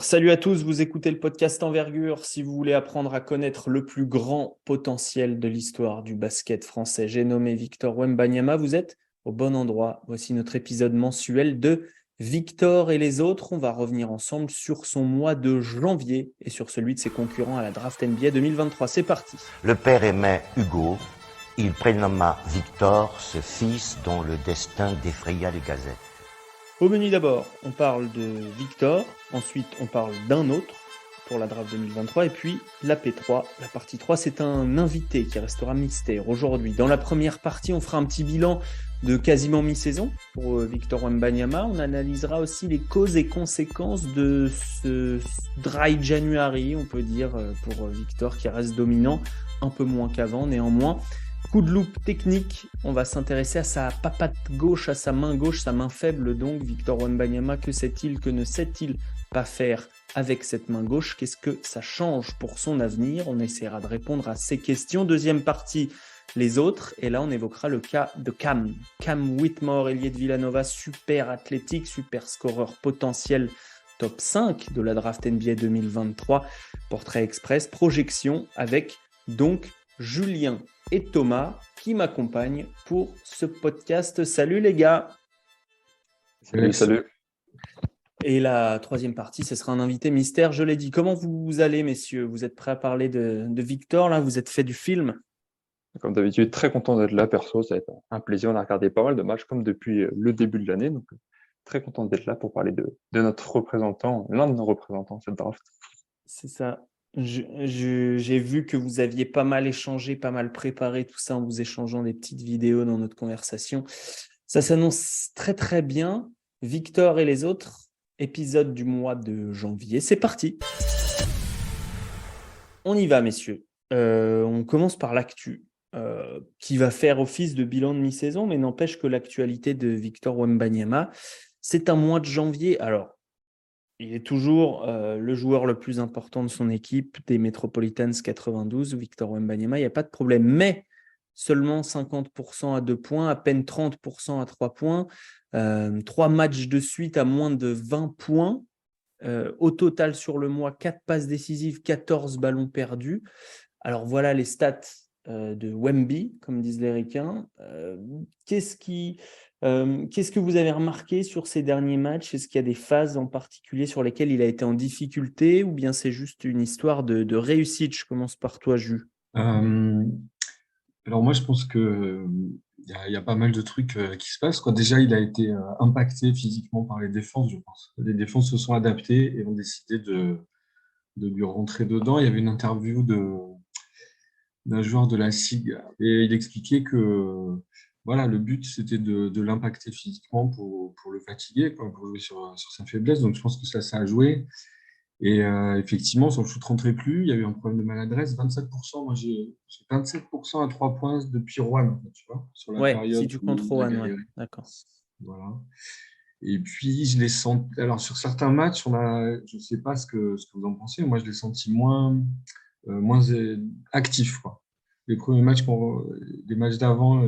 Salut à tous, vous écoutez le podcast Envergure. Si vous voulez apprendre à connaître le plus grand potentiel de l'histoire du basket français, j'ai nommé Victor Wembanyama, vous êtes au bon endroit. Voici notre épisode mensuel de Victor et les autres. On va revenir ensemble sur son mois de janvier et sur celui de ses concurrents à la draft NBA 2023. C'est parti. Le père aimait Hugo. Il prénomma Victor, ce fils dont le destin défraya les gazettes. Au menu d'abord, on parle de Victor, ensuite on parle d'un autre pour la draft 2023 et puis la P3, la partie 3, c'est un invité qui restera mystère aujourd'hui. Dans la première partie, on fera un petit bilan de quasiment mi-saison pour Victor Wembanyama. On analysera aussi les causes et conséquences de ce dry January, on peut dire, pour Victor qui reste dominant, un peu moins qu'avant néanmoins. Coup de loupe technique, on va s'intéresser à sa papate gauche, à sa main gauche, sa main faible donc, Victor Wembanyama. Que sait-il, que ne sait-il pas faire avec cette main gauche? Qu'est-ce que ça change pour son avenir? On essaiera de répondre à ces questions. Deuxième partie, les autres. Et là, on évoquera le cas de Cam. Cam Whitmore, ailier de Villanova, super athlétique, super scoreur potentiel, top 5 de la draft NBA 2023. Portrait express, projection avec donc Julien et Thomas qui m'accompagnent pour ce podcast. Salut les gars. Salut. Et la troisième partie, ce sera un invité mystère, je l'ai dit. Comment vous allez, messieurs? Vous êtes prêts à parler de Victor, là? Vous êtes fait du film? Comme d'habitude, très content d'être là, perso. Ça va être un plaisir. On a regardé pas mal de matchs comme depuis le début de l'année. Donc, très content d'être là pour parler de notre représentant, l'un de nos représentants cette draft. C'est ça. J'ai vu que vous aviez pas mal échangé, pas mal préparé tout ça en vous échangeant des petites vidéos dans notre conversation. Ça s'annonce très très bien. Victor et les autres, épisode du mois de janvier. C'est parti. On y va, messieurs. On commence par l'actu, qui va faire office de bilan de mi-saison, mais n'empêche que l'actualité de Victor Wembanyama, c'est un mois de janvier. Alors, il est toujours le joueur le plus important de son équipe, des Metropolitans 92, Victor Wembanyama, il n'y a pas de problème. Mais seulement 50% à 2 points, à peine 30% à 3 points, 3 matchs de suite à moins de 20 points. Au total sur le mois, 4 passes décisives, 14 ballons perdus. Alors voilà les stats de Wemby, comme disent les Ricains. Qu'est-ce que vous avez remarqué sur ces derniers matchs? Est-ce qu'il y a des phases en particulier sur lesquelles il a été en difficulté ou bien c'est juste une histoire de réussite? Je commence par toi, Jus. Alors moi, je pense que il y a pas mal de trucs qui se passent, quoi. Déjà, il a été impacté physiquement par les défenses, je pense. Les défenses se sont adaptées et ont décidé de lui rentrer dedans. Il y avait une interview d'un joueur de la SIG et il expliquait que voilà, le but, c'était de l'impacter physiquement pour le fatiguer, quoi, pour jouer sur sa faiblesse. Donc je pense que ça a joué. Et effectivement, sur le shoot rentrait plus, il y a eu un problème de maladresse, 27%. Moi, j'ai 27% à 3 points depuis Rouen, en fait, tu vois, sur la Ouais, si période tu où comptes il a Rohan, ouais, galéré. d'accord. Voilà. Et puis, je les sens. Alors, sur certains matchs, je ne sais pas ce que vous en pensez, moi, je l'ai senti moins actif, quoi. Les premiers matchs, les matchs d'avant,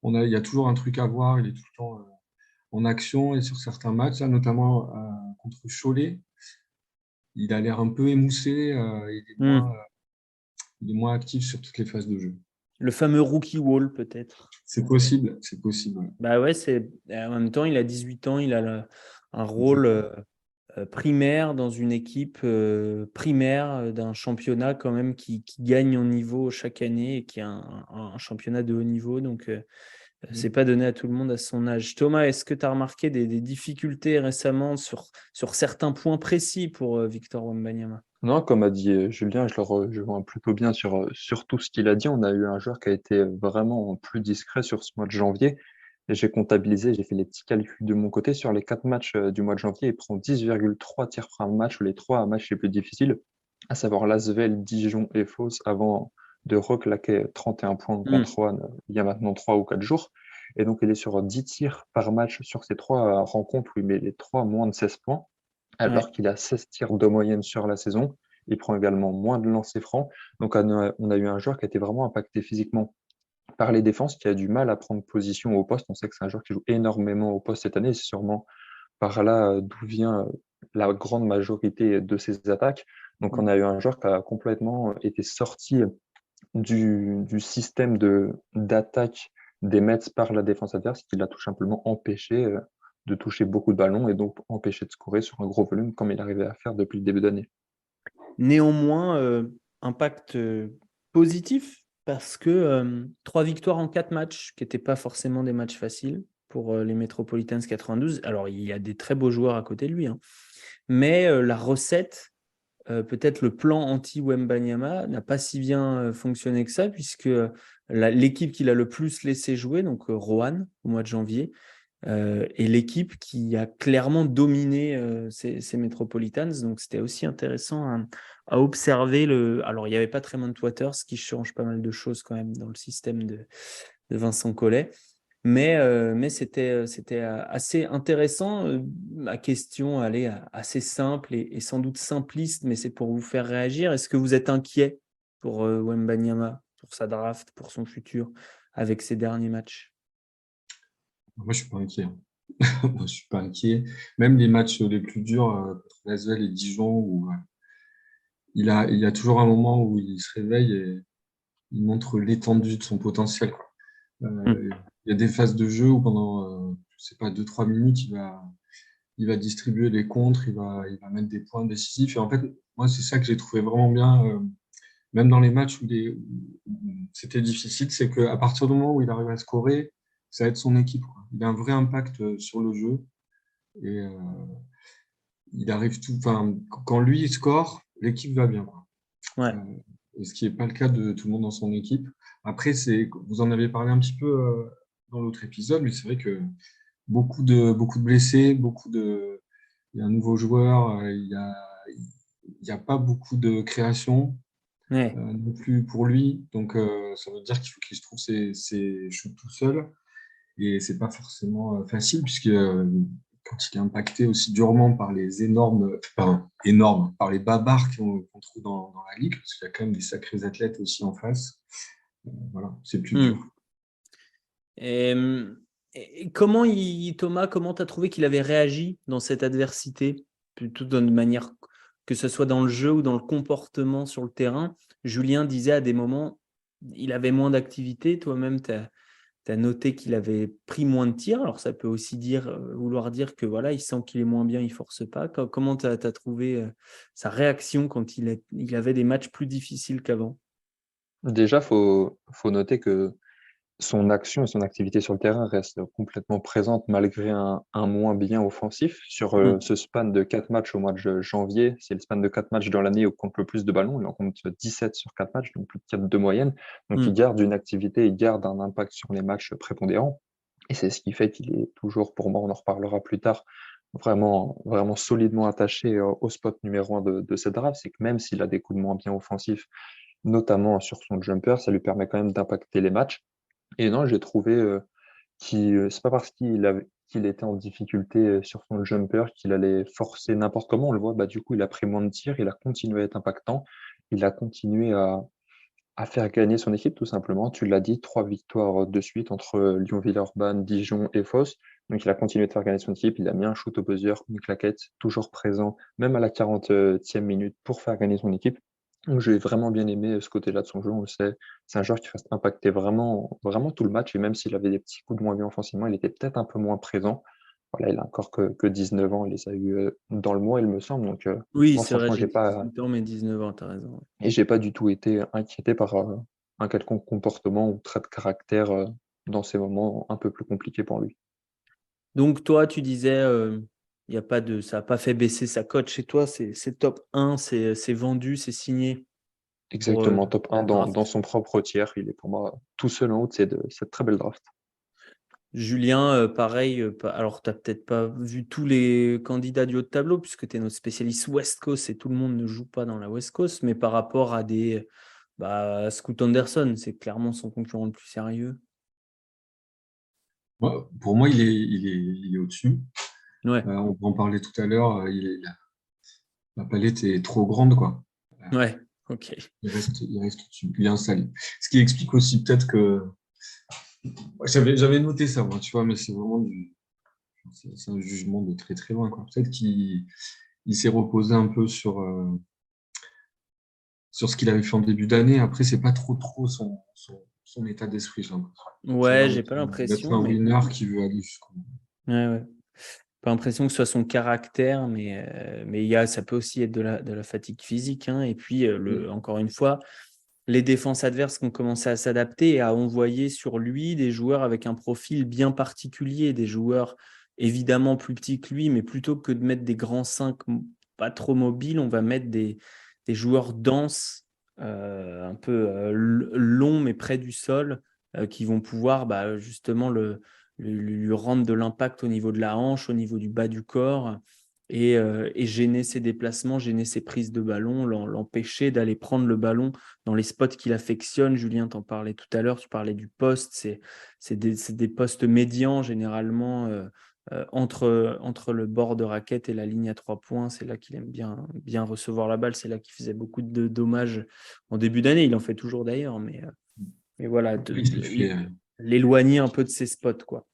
il y a toujours un truc à voir, il est tout le temps en action. Et sur certains matchs, là, notamment contre Cholet, il a l'air un peu émoussé, il est moins actif sur toutes les phases de jeu. Le fameux rookie wall, peut-être. C'est possible, ouais. Bah ouais, en même temps, il a 18 ans, il a un rôle primaire dans une équipe primaire d'un championnat quand même qui gagne en niveau chaque année et qui est un championnat de haut niveau. Donc, c'est pas donné à tout le monde à son âge. Thomas, est-ce que tu as remarqué des difficultés récemment sur certains points précis pour Victor Wembanyama? Non, comme a dit Julien, je le rejoins plutôt bien sur tout ce qu'il a dit. On a eu un joueur qui a été vraiment plus discret sur ce mois de janvier. Et j'ai fait les petits calculs de mon côté. Sur les 4 matchs du mois de janvier, il prend 10,3 tirs par match, les 3 matchs les plus difficiles, à savoir Lasvel, Dijon et Fos, avant de reclaquer 31 points contre Rouen il y a maintenant 3 ou 4 jours. Et donc, il est sur 10 tirs par match sur ces 3 rencontres où il met les 3 moins de 16 points, alors Ouais. qu'il a 16 tirs de moyenne sur la saison. Il prend également moins de lancers francs. Donc, on a eu un joueur qui a été vraiment impacté physiquement par les défenses, qui a du mal à prendre position au poste. On sait que c'est un joueur qui joue énormément au poste cette année. C'est sûrement par là d'où vient la grande majorité de ses attaques. Donc, on a eu un joueur qui a complètement été sorti du système d'attaque des Mets par la défense adverse, qui l'a tout simplement empêché de toucher beaucoup de ballons et donc empêché de scorer sur un gros volume comme il arrivait à faire depuis le début d'année. Néanmoins, impact positif parce que 3 victoires en 4 matchs, qui n'étaient pas forcément des matchs faciles pour les Metropolitans 92. Alors, il y a des très beaux joueurs à côté de lui, hein. Mais la recette, peut-être le plan anti-Wembanyama n'a pas si bien fonctionné que ça, puisque l'équipe qu'il a le plus laissé jouer, donc Rohan, au mois de janvier, et l'équipe qui a clairement dominé ces Metropolitans. Donc, c'était aussi intéressant à observer. Alors, il n'y avait pas Tremont Waters, qui change pas mal de choses quand même dans le système de Vincent Collet. Mais c'était assez intéressant. Ma question, elle est assez simple et sans doute simpliste, mais c'est pour vous faire réagir. Est-ce que vous êtes inquiet pour Wembanyama, pour sa draft, pour son futur, avec ces derniers matchs? Moi, je suis pas inquiet. Moi, je suis pas inquiet. Même les matchs les plus durs contre Lasvel et Dijon, où il y a toujours un moment où il se réveille et il montre l'étendue de son potentiel, quoi. Il y a des phases de jeu où pendant, je sais pas, 2-3 minutes, il va distribuer les contres, il va mettre des points décisifs. Et en fait, moi, c'est ça que j'ai trouvé vraiment bien, même dans les matchs où c'était difficile, c'est qu'à partir du moment où il arrive à scorer, ça aide son équipe, quoi. Il a un vrai impact sur le jeu. Et il arrive enfin, quand lui il score, l'équipe va bien, quoi. Ouais. Et ce qui n'est pas le cas de tout le monde dans son équipe. Après, vous en avez parlé un petit peu dans l'autre épisode, mais c'est vrai que beaucoup de blessés, il y a un nouveau joueur, il y a pas beaucoup de création Ouais. non plus pour lui. Donc, ça veut dire qu'il faut qu'il se trouve ses shoots tout seul. Et c'est pas forcément facile, puisque quand il est impacté aussi durement par les par les babards qu'on trouve dans la ligue, parce qu'il y a quand même des sacrés athlètes aussi en face, voilà, c'est plus dur. Et, comment Thomas, comment tu as trouvé qu'il avait réagi dans cette adversité, plutôt d'une manière, que ce soit dans le jeu ou dans le comportement sur le terrain? Julien disait à des moments, il avait moins d'activité. Toi-même, tu as noté qu'il avait pris moins de tirs. Alors, ça peut aussi vouloir dire que voilà, il sent qu'il est moins bien, il ne force pas. Comment tu as trouvé sa réaction quand il avait des matchs plus difficiles qu'avant? Déjà, faut noter que son action et son activité sur le terrain restent complètement présentes malgré un moins bien offensif. Sur ce span de 4 matchs au mois de janvier, c'est le span de 4 matchs dans l'année où on compte le plus de ballons. Il en compte 17 sur 4 matchs, donc plus de 4 de moyenne. Donc il garde une activité, il garde un impact sur les matchs prépondérants. Et c'est ce qui fait qu'il est toujours, pour moi, on en reparlera plus tard, vraiment, vraiment solidement attaché au spot numéro 1 de cette draft. C'est que même s'il a des coups de moins bien offensifs, notamment sur son jumper, ça lui permet quand même d'impacter les matchs. Et non, j'ai trouvé c'est pas parce qu'il était en difficulté sur son jumper qu'il allait forcer n'importe comment. On le voit, bah, du coup, il a pris moins de tirs, il a continué à être impactant, il a continué à faire gagner son équipe, tout simplement. Tu l'as dit, 3 victoires de suite entre Lyon, Villeurbanne, Dijon et Fos. Donc, il a continué de faire gagner son équipe. Il a mis un shoot au buzzer, une claquette, toujours présent, même à la 40e minute pour faire gagner son équipe. Donc, j'ai vraiment bien aimé ce côté-là de son jeu. On le sait, c'est un joueur qui reste impacté vraiment, vraiment tout le match. Et même s'il avait des petits coups de moins bien offensivement, il était peut-être un peu moins présent. Voilà, il a encore que 19 ans. Il les a eu dans le mois, il me semble. Donc, Oui, moi, c'est vrai, franchement, j'ai 18 ans, mais 19 ans, tu as raison. et j'ai pas du tout été inquiété par un quelconque comportement ou trait de caractère dans ces moments un peu plus compliqués pour lui. Donc, toi, tu disais, y a pas ça n'a pas fait baisser sa cote chez toi, c'est top 1, c'est vendu, c'est signé pour Exactement, top 1 la dans draft. son propre tiers. Il est pour moi tout seul en haut de cette très belle draft. Julien, pareil, alors tu n'as peut-être pas vu tous les candidats du haut de tableau, puisque tu es notre spécialiste West Coast et tout le monde ne joue pas dans la West Coast, mais par rapport à Scoot Anderson, c'est clairement son concurrent le plus sérieux. Pour moi, il est au-dessus. Ouais, On en parlait tout à l'heure, la palette est trop grande, quoi. ouais, ok. Il reste au-dessus, il est installé. Ce qui explique aussi peut-être que j'avais noté ça, moi, tu vois, mais c'est vraiment c'est un jugement de très très loin, quoi. Peut-être qu'il il s'est reposé un peu sur ce qu'il avait fait en début d'année. Après, c'est pas trop son état d'esprit, j'ai l'impression. Ça a Ouais, l'air j'ai pas d'être l'impression, un mais winner qui veut aller jusqu'au bout. ouais, ouais. Pas l'impression que ce soit son caractère, mais ça peut aussi être de la fatigue physique, hein. Et puis, encore une fois, les défenses adverses qui ont commencé à s'adapter et à envoyer sur lui des joueurs avec un profil bien particulier, des joueurs évidemment plus petits que lui, mais plutôt que de mettre des grands 5 pas trop mobiles, on va mettre des joueurs denses, un peu longs mais près du sol, qui vont pouvoir justement lui rendre de l'impact au niveau de la hanche, au niveau du bas du corps, et gêner ses déplacements, gêner ses prises de ballon, l'empêcher d'aller prendre le ballon dans les spots qu'il affectionne. Julien t'en parlait tout à l'heure, tu parlais du poste, c'est des postes médians généralement, entre le bord de raquette et la ligne à 3 points. C'est là qu'il aime bien recevoir la balle, c'est là qu'il faisait beaucoup de dommages en début d'année, il en fait toujours d'ailleurs, mais voilà, Après, il s'est fait. l'éloigner un peu de ses spots, quoi.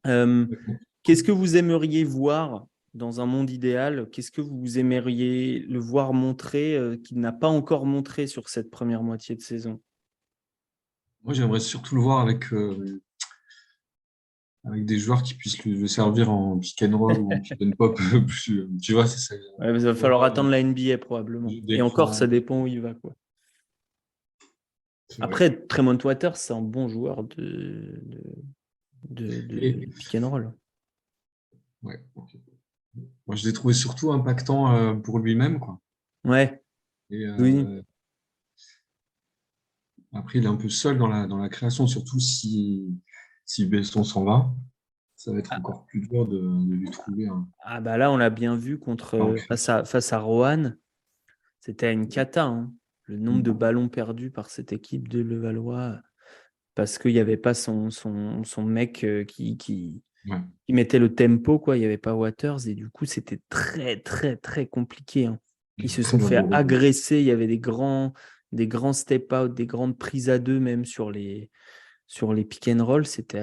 Qu'est-ce que vous aimeriez voir dans un monde idéal? Qu'est-ce que vous aimeriez le voir montrer qu'il n'a pas encore montré sur cette première moitié de saison? Moi, j'aimerais surtout le voir avec des joueurs qui puissent le servir en pick and roll ou en pick and pop. Tu vois, c'est ça. Ouais, il va falloir attendre la NBA probablement. Et encore, ça dépend où il va, quoi. Après, Tremont Waters, c'est un bon joueur de pick and roll. Ouais, okay. Moi, je l'ai trouvé surtout impactant pour lui-même, quoi. Ouais. Et, oui. Après, il est un peu seul dans la création, surtout si Besson s'en va. Ça va être encore plus dur de lui trouver un. Ah bah là, on l'a bien vu face à Roanne. C'était une cata, hein. Le nombre de ballons perdus par cette équipe de Levallois, parce qu'il n'y avait pas son mec qui mettait le tempo, quoi. Il n'y avait pas Waters, et du coup, c'était très, très, très compliqué, hein. Ils se sont fait agresser. Il y avait des grands step-out, des grandes prises à deux, même sur les pick and roll. C'était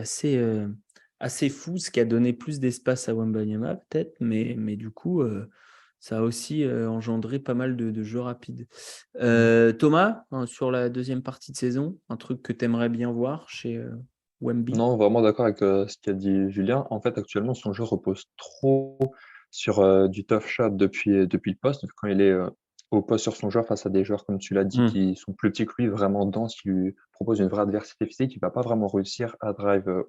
assez fou, ce qui a donné plus d'espace à Wembanyama, peut-être, mais du coup, ça a aussi engendré pas mal de jeux rapides. Thomas, hein, sur la deuxième partie de saison, un truc que tu aimerais bien voir chez Wemby? Non, vraiment d'accord avec ce qu'a dit Julien. En fait, actuellement, son jeu repose trop sur du tough shot depuis le poste. Quand il est au poste sur son joueur face à des joueurs, comme tu l'as dit, qui sont plus petits que lui, vraiment denses, qui lui proposent une vraie adversité physique, il va pas vraiment réussir à drive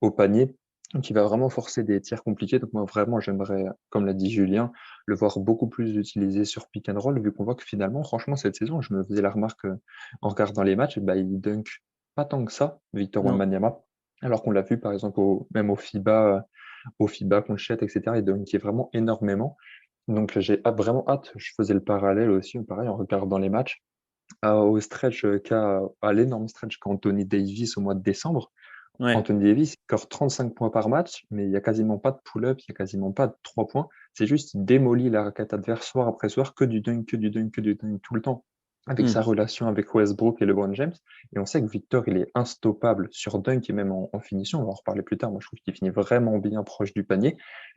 au panier. Donc, il va vraiment forcer des tirs compliqués. Donc, moi, vraiment, j'aimerais, comme l'a dit Julien, le voir beaucoup plus utilisé sur pick and roll, vu qu'on voit que finalement, franchement, cette saison, je me faisais la remarque en regardant les matchs, il dunk pas tant que ça, Victor Non. Wembanyama. Alors qu'on l'a vu, par exemple, même au FIBA contre Chet, etc., il dunkait vraiment énormément. Donc, j'ai vraiment hâte. Je faisais le parallèle aussi, pareil, en regardant les matchs, au stretch à l'énorme stretch qu'Anthony Davis au mois de décembre. Ouais. Anthony Davis score 35 points par match, mais il n'y a quasiment pas de pull-up, il n'y a quasiment pas de 3 points. C'est juste, il démolit la raquette adverse soir après soir, que du dunk, que du dunk, que du dunk tout le temps, avec sa relation avec Westbrook et LeBron James. Et on sait que Victor, il est instoppable sur dunk et même en finition. On va en reparler plus tard. Moi, je trouve qu'il finit vraiment bien proche du panier.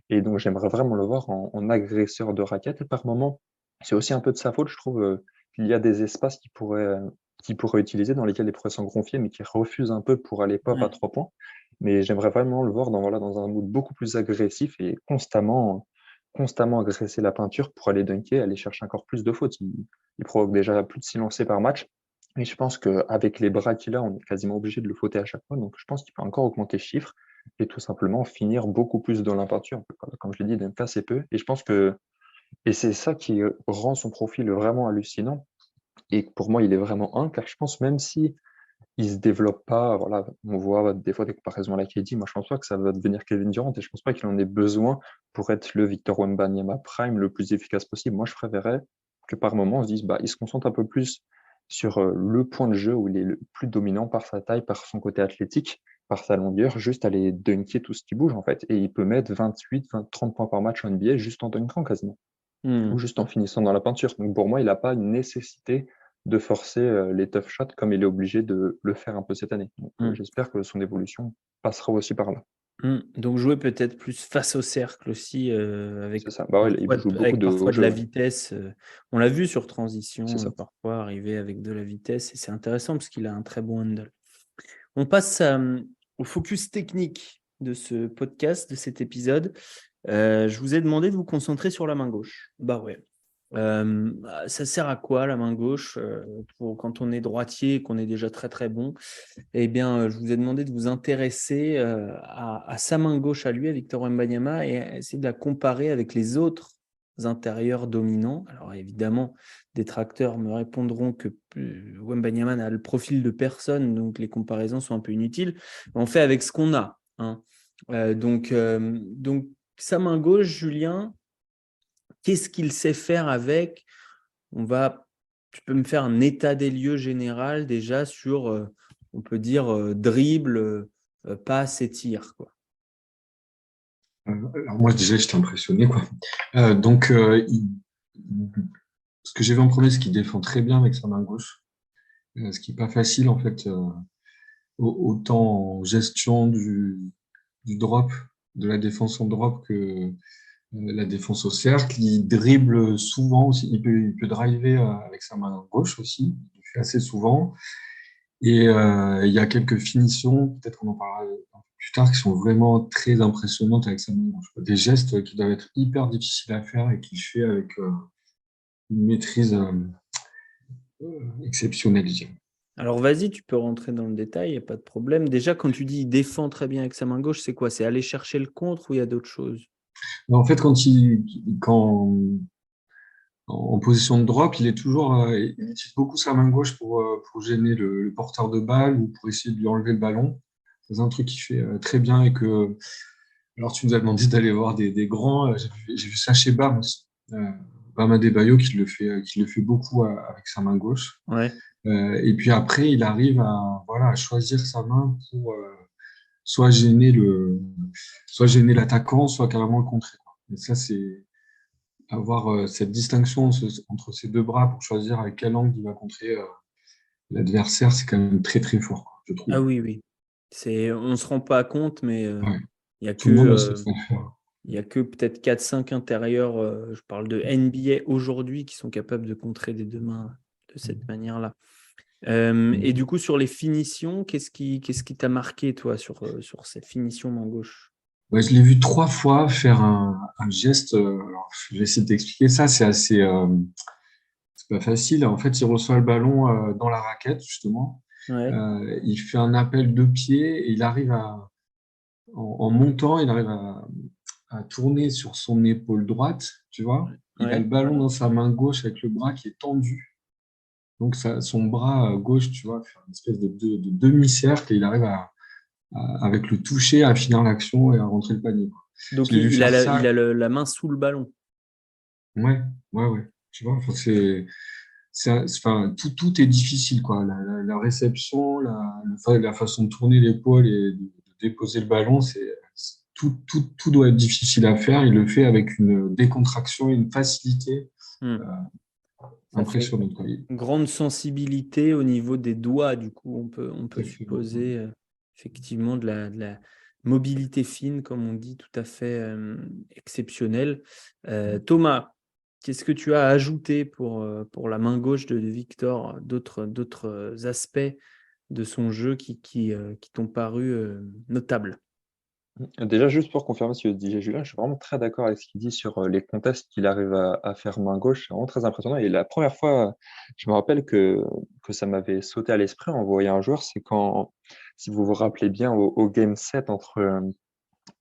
Et donc, j'aimerais vraiment le voir en agresseur de raquette. Et par moment, c'est aussi un peu de sa faute, je trouve, qu'il y a des espaces qu'il pourrait utiliser, dans lesquels il pourrait s'engonfler, mais qui refuse un peu pour aller pop à 3 points. Mais j'aimerais vraiment le voir dans un mood beaucoup plus agressif et constamment agresser la peinture pour aller dunker, aller chercher encore plus de fautes. Il provoque déjà plus de 6 lancers par match. Et je pense qu'avec les bras qu'il a, on est quasiment obligé de le fauter à chaque fois. Donc je pense qu'il peut encore augmenter ce chiffre et tout simplement finir beaucoup plus dans la peinture. Comme je l'ai dit, dunker assez peu. Et je pense et c'est ça qui rend son profil vraiment hallucinant. Et pour moi, il est vraiment un, car je pense même si il se développe pas, voilà, on voit des fois des comparaisons à la KD, moi je pense pas que ça va devenir Kevin Durant et je pense pas qu'il en ait besoin pour être le Victor Wembanyama prime le plus efficace possible. Moi je préférerais que par moment on se dise, il se concentre un peu plus sur le point de jeu où il est le plus dominant par sa taille, par son côté athlétique, par sa longueur, juste aller dunker tout ce qui bouge en fait. Et il peut mettre 28, 20, 30 points par match en NBA juste en dunkant quasiment ou juste en finissant dans la peinture. Donc pour moi, il n'a pas une nécessité de forcer les tough shots comme il est obligé de le faire un peu cette année. Donc j'espère que son évolution passera aussi par là. Donc jouer peut-être plus face au cercle aussi, avec C'est ça. Bah ouais, il joue beaucoup de haut parfois de la jeu. vitesse. On l'a vu sur C'est transition, ça. parfois arriver avec de la vitesse et c'est intéressant parce qu'il a un très bon handle. On passe au focus technique de ce podcast, de cet épisode. Je vous ai demandé de vous concentrer sur la main gauche. Bah ouais. Ça sert à quoi la main gauche quand on est droitier et qu'on est déjà très très bon? Eh bien, je vous ai demandé de vous intéresser à sa main gauche à lui, à Victor Wembanyama, et essayer de la comparer avec les autres intérieurs dominants. Alors évidemment, des détracteurs me répondront que Wembanyama n'a le profil de personne, donc les comparaisons sont un peu inutiles. On fait avec ce qu'on a, hein. Donc, sa main gauche, Julien, qu'est-ce qu'il sait faire avec? Tu peux me faire un état des lieux général déjà sur, on peut dire, dribble, passe et tir, quoi. Alors moi, déjà, j'étais impressionné, quoi. Ce que j'ai vu en premier, c'est qu'il défend très bien avec sa main gauche, ce qui n'est pas facile, en fait, autant en gestion du drop, de la défense en drop que la défense au cercle. Il dribble souvent aussi, il peut driver avec sa main gauche aussi, il le fait assez souvent. Et il y a quelques finitions, peut-être qu'on en parlera un peu plus tard, qui sont vraiment très impressionnantes avec sa main gauche. Des gestes qui doivent être hyper difficiles à faire et qu'il fait avec une maîtrise exceptionnelle, je dirais. Alors vas-y, tu peux rentrer dans le détail, il n'y a pas de problème. Déjà, quand tu dis il défend très bien avec sa main gauche, c'est quoi? C'est aller chercher le contre ou il y a d'autres choses? En fait, quand en position de drop, il utilise beaucoup sa main gauche pour gêner le porteur de balle ou pour essayer de lui enlever le ballon. C'est un truc qu'il fait très bien et que, alors tu nous as demandé d'aller voir des grands, j'ai vu ça chez Bam aussi. Bam Adebayo qui le fait beaucoup avec sa main gauche. Ouais. Et puis après, il arrive à choisir sa main pour soit gêner l'attaquant, soit carrément le contrer, quoi. Et ça, c'est avoir cette distinction entre ses deux bras pour choisir avec quel angle il va contrer l'adversaire, c'est quand même très très fort, quoi, je trouve. Ah oui, oui. On ne se rend pas compte, mais Ouais. il n'y a Tout le monde ne que, sait pas le faire. il y a que peut-être 4-5 intérieurs, je parle de NBA aujourd'hui, qui sont capables de contrer des deux mains de cette manière-là. Et du coup, sur les finitions, qu'est-ce qui t'a marqué, toi, sur ces finitions main gauche? Ouais, je l'ai vu 3 fois faire un geste. Alors, je vais essayer de t'expliquer ça. C'est pas facile. En fait, il reçoit le ballon dans la raquette, justement. Ouais, Il fait un appel de pied et en montant, il arrive à tourner sur son épaule droite, tu vois. Il a le ouais. ballon dans sa main gauche avec le bras qui est tendu. Donc, son bras gauche, tu vois, fait une espèce de demi-cercle et il arrive avec le toucher, à finir l'action et à rentrer le panier, quoi. Donc, Je l'ai vu il a, faire la, il ça. a la main sous le ballon. Ouais, ouais, ouais. Tu vois, enfin, enfin, tout est difficile, quoi. La réception, la façon de tourner l'épaule et de déposer le ballon, tout doit être difficile à faire. Il le fait avec une décontraction et une facilité Hmm. euh, Ça fait impressionnante, quoi. une grande sensibilité au niveau des doigts, du coup, on peut Exactement. supposer effectivement de la mobilité fine, comme on dit, tout à fait exceptionnelle. Thomas, qu'est-ce que tu as ajouté pour la main gauche de Victor, d'autres aspects de son jeu qui t'ont paru notables? Déjà, juste pour confirmer ce que disait Julien, je suis vraiment très d'accord avec ce qu'il dit sur les contests qu'il arrive à faire main gauche. C'est vraiment très impressionnant. Et la première fois, je me rappelle que ça m'avait sauté à l'esprit en voyant un joueur, c'est quand, si vous vous rappelez bien, au Game 7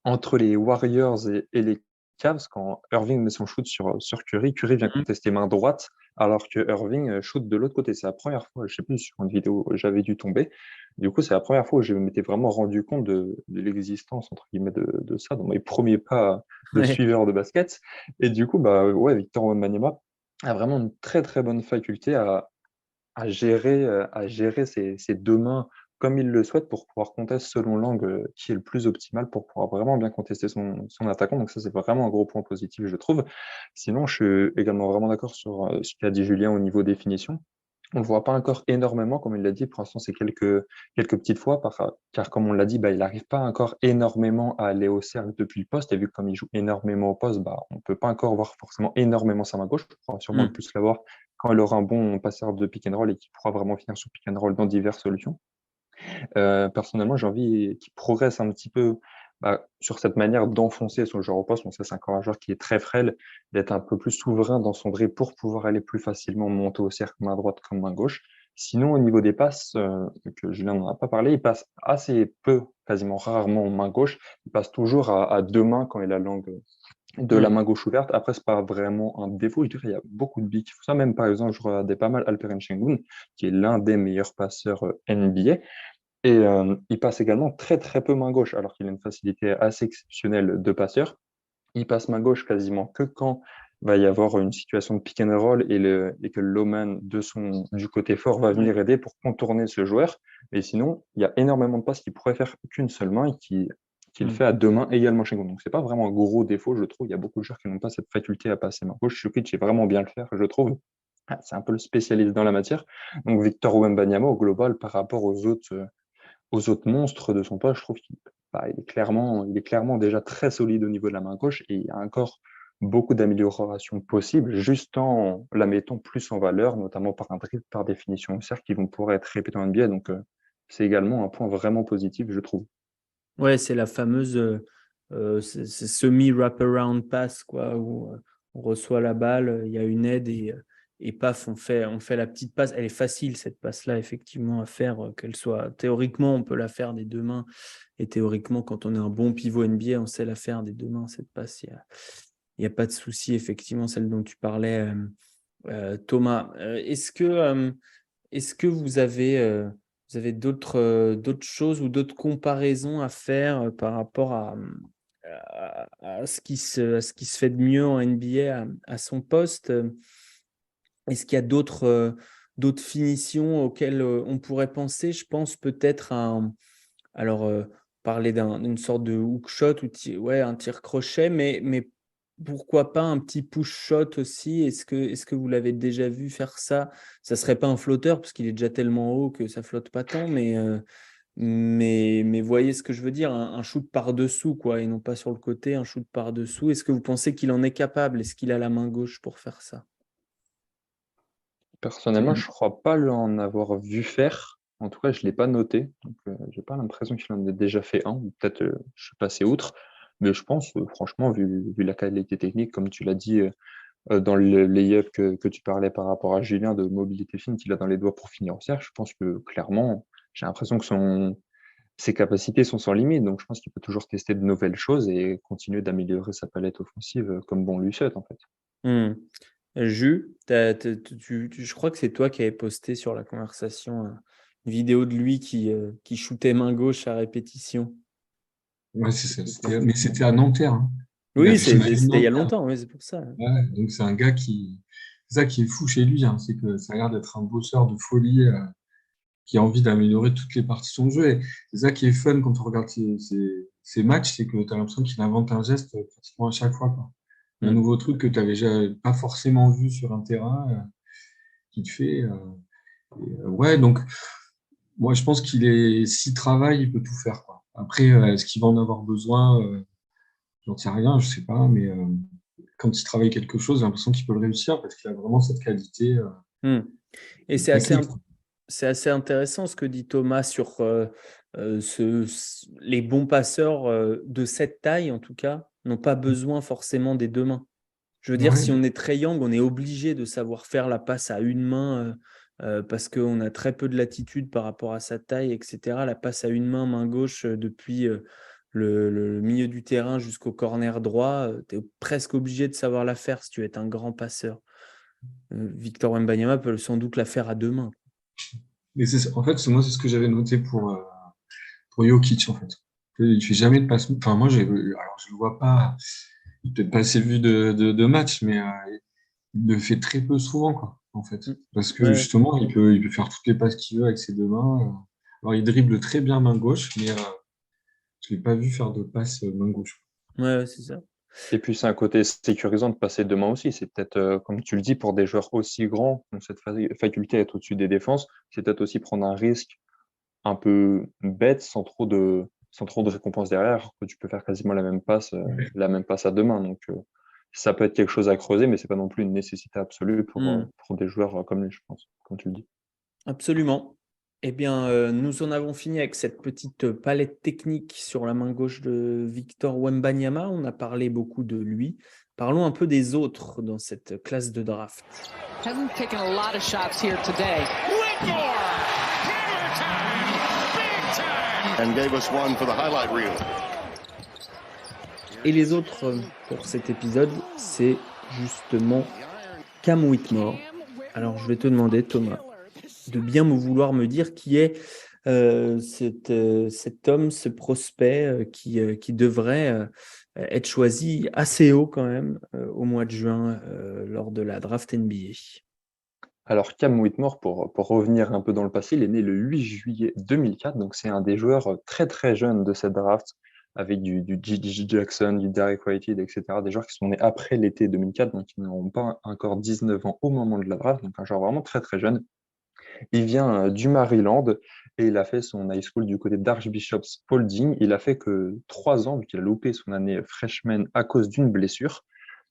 entre les Warriors et les Cavs, quand Irving met son shoot sur Curry, Curry vient Mhm. contester main droite, alors que Irving shoot de l'autre côté. C'est la première fois, je sais plus sur une vidéo, j'avais dû tomber. Du coup, c'est la première fois où je m'étais vraiment rendu compte de l'existence, entre guillemets, de ça, dans mes premiers pas de Ouais. suiveur de basket. Et du coup, bah, ouais, Victor Wembanyama a vraiment une très, très bonne faculté à gérer ses deux mains comme il le souhaite pour pouvoir contester selon l'angle qui est le plus optimal pour pouvoir vraiment bien contester son attaquant. Donc ça, c'est vraiment un gros point positif, je trouve. Sinon, je suis également vraiment d'accord sur ce qu'a dit Julien au niveau définition. On ne le voit pas encore énormément, comme il l'a dit. Pour l'instant, c'est quelques petites fois, car comme on l'a dit, il n'arrive pas encore énormément à aller au cercle depuis le poste. Et vu que comme il joue énormément au poste, on ne peut pas encore voir forcément énormément sa main gauche. On pourra sûrement le Hmm. plus l'avoir quand il aura un bon passeur de pick and roll et qu'il pourra vraiment finir sur pick and roll dans diverses solutions. Personnellement, j'ai envie qu'il progresse un petit peu sur cette manière d'enfoncer son joueur au poste. On sait c'est encore un joueur qui est très frêle, d'être un peu plus souverain dans son dribble pour pouvoir aller plus facilement monter au cercle main droite comme main gauche. Sinon, au niveau des passes, que Julien n'en a pas parlé, il passe assez peu, quasiment rarement main gauche. Il passe toujours à deux mains quand il a l'angle de la Hmm. main gauche ouverte. Après, c'est pas vraiment un défaut. Je dirais il y a beaucoup de bigs qui font ça. Même, par exemple, je regardais pas mal Alperen Sengun, qui est l'un des meilleurs passeurs NBA. Et il passe également très très peu main gauche, alors qu'il a une facilité assez exceptionnelle de passeur. Il passe main gauche quasiment que quand va y avoir une situation de pick and roll et que l'Oman du côté fort va Ouais. venir aider pour contourner ce joueur. Mais sinon, il y a énormément de passes qu'il pourrait faire qu'une seule main et qu'il Hmm. fait à deux mains également chez nous. Donc c'est pas vraiment un gros défaut, je trouve. Il y a beaucoup de joueurs qui n'ont pas cette faculté à passer main gauche. Jokic sait vraiment bien le faire, je trouve. C'est un peu le spécialiste dans la matière. Donc Victor Wembanyama, au global, par rapport aux autres monstres de son poste, je trouve il est clairement déjà très solide au niveau de la main gauche et il y a encore beaucoup d'améliorations possibles juste en la mettant plus en valeur, notamment par un dribble, par définition au cercle, qui vont pouvoir être répétés en NBA. Donc, c'est également un point vraiment positif, je trouve. Ouais, c'est la fameuse c'est semi-wraparound pass, quoi, où on reçoit la balle, il y a une aide et paf, on fait la petite passe. Elle est facile, cette passe-là, effectivement, à faire, qu'elle soit. Théoriquement, on peut la faire des deux mains. Et théoriquement, quand on est un bon pivot NBA, on sait la faire des deux mains, cette passe. Il y a pas de souci, effectivement, celle dont tu parlais, Thomas. Est-ce que vous avez d'autres choses ou d'autres comparaisons à faire par rapport à ce qui se fait de mieux en NBA à son poste? Est-ce qu'il y a d'autres finitions auxquelles on pourrait penser? Je pense peut-être alors, parler d'une sorte de hook shot ou ouais, un tir crochet, mais pourquoi pas un petit push shot aussi? Est-ce que vous l'avez déjà vu faire ça? Ça serait pas un flotteur parce qu'il est déjà tellement haut que ça flotte pas tant, mais voyez ce que je veux dire? Un shoot par-dessous, quoi, et non pas sur le côté, un shoot par-dessous. Est-ce que vous pensez qu'il en est capable? Est-ce qu'il a la main gauche pour faire ça? Personnellement, je ne crois pas l'en avoir vu faire. En tout cas, je ne l'ai pas noté. Donc, j'ai pas l'impression qu'il en ait déjà fait un. Ou peut-être je suis passé outre. Mais je pense, franchement, vu la qualité technique, comme tu l'as dit, dans le layup que tu parlais par rapport à Julien de mobilité fine qu'il a dans les doigts pour finir au cercle, je pense que clairement, j'ai l'impression que ses capacités sont sans limite. Donc je pense qu'il peut toujours tester de nouvelles choses et continuer d'améliorer sa palette offensive comme bon lui souhaite en fait. Hmm. Jus, je crois que c'est toi qui avais posté sur la conversation une vidéo de lui qui shootait main gauche à répétition. Ouais, c'est ça. Mais c'était à Nanterre, hein. Il a Oui, fait le maillot de c'était il y a Nanterre. longtemps, oui, c'est pour ça. Ouais, donc c'est un gars c'est ça qui est fou chez lui, hein, c'est que ça a l'air d'être un bosseur de folie qui a envie d'améliorer toutes les parties de son jeu. Et c'est ça qui est fun quand on regarde ses matchs, c'est que tu as l'impression qu'il invente un geste pratiquement à chaque fois, quoi. Un Hmm. nouveau truc que tu n'avais déjà pas forcément vu sur un terrain qu'il te fait. Ouais, donc moi je pense s'il travaille, il peut tout faire, quoi. Après, est-ce qu'il va en avoir besoin? J'en sais rien, je sais pas, mais quand il travaille quelque chose, j'ai l'impression qu'il peut le réussir parce qu'il a vraiment cette qualité Hmm. Et technique. c'est assez intéressant ce que dit Thomas sur les bons passeurs de cette taille, en tout cas, n'ont pas besoin forcément des deux mains. Je veux dire, si Ouais, on est très young, on est obligé de savoir faire la passe à une main parce qu'on a très peu de latitude par rapport à sa taille, etc. La passe à une main, main gauche, depuis le milieu du terrain jusqu'au corner droit, tu es presque obligé de savoir la faire si tu es un grand passeur. Victor Wembanyama peut sans doute la faire à deux mains. mais en fait, moi, c'est ce que j'avais noté pour Jokic, en fait. Il fait jamais de passe. Enfin, moi, alors, je le vois pas, il peut-être pas assez vu de match, mais il le fait très peu souvent, quoi, en fait. Mm. Parce que Ouais, justement, il peut faire toutes les passes qu'il veut avec ses deux mains. Alors, il dribble très bien main gauche, mais je l'ai pas vu faire de passe main gauche. ouais, c'est ça. Et puis, c'est un côté sécurisant de passer deux mains aussi. C'est peut-être, comme tu le dis, pour des joueurs aussi grands, qui ont cette faculté à être au-dessus des défenses, c'est peut-être aussi prendre un risque un peu bête sans trop de récompense derrière, alors que tu peux faire quasiment la même passe à deux mains. Donc, ça peut être quelque chose à creuser, mais c'est pas non plus une nécessité absolue pour des joueurs comme lui, je pense, comme tu le dis. Absolument. Eh bien, nous en avons fini avec cette petite palette technique sur la main gauche de Victor Wembanyama. On a parlé beaucoup de lui. Parlons un peu des autres dans cette classe de draft. Hasn't taken a lot of shots here today. And gave us one for the highlight reel. Et les autres pour cet épisode, c'est justement Cam Whitmore. Alors, je vais te demander, Thomas, de bien vouloir me dire qui est cet homme, ce prospect qui devrait être choisi assez haut quand même au mois de juin lors de la draft NBA. Alors, Cam Whitmore, pour revenir un peu dans le passé, il est né le 8 juillet 2004, donc c'est un des joueurs très très jeunes de cette draft, avec du Gigi Jackson, du Derek Whitehead, etc. Des joueurs qui sont nés après l'été 2004, donc ils n'auront pas encore 19 ans au moment de la draft, donc un joueur vraiment très très jeune. Il vient du Maryland et il a fait son high school du côté d'Archbishop Spalding. Il a fait que 3 ans, vu qu'il a loupé son année freshman à cause d'une blessure.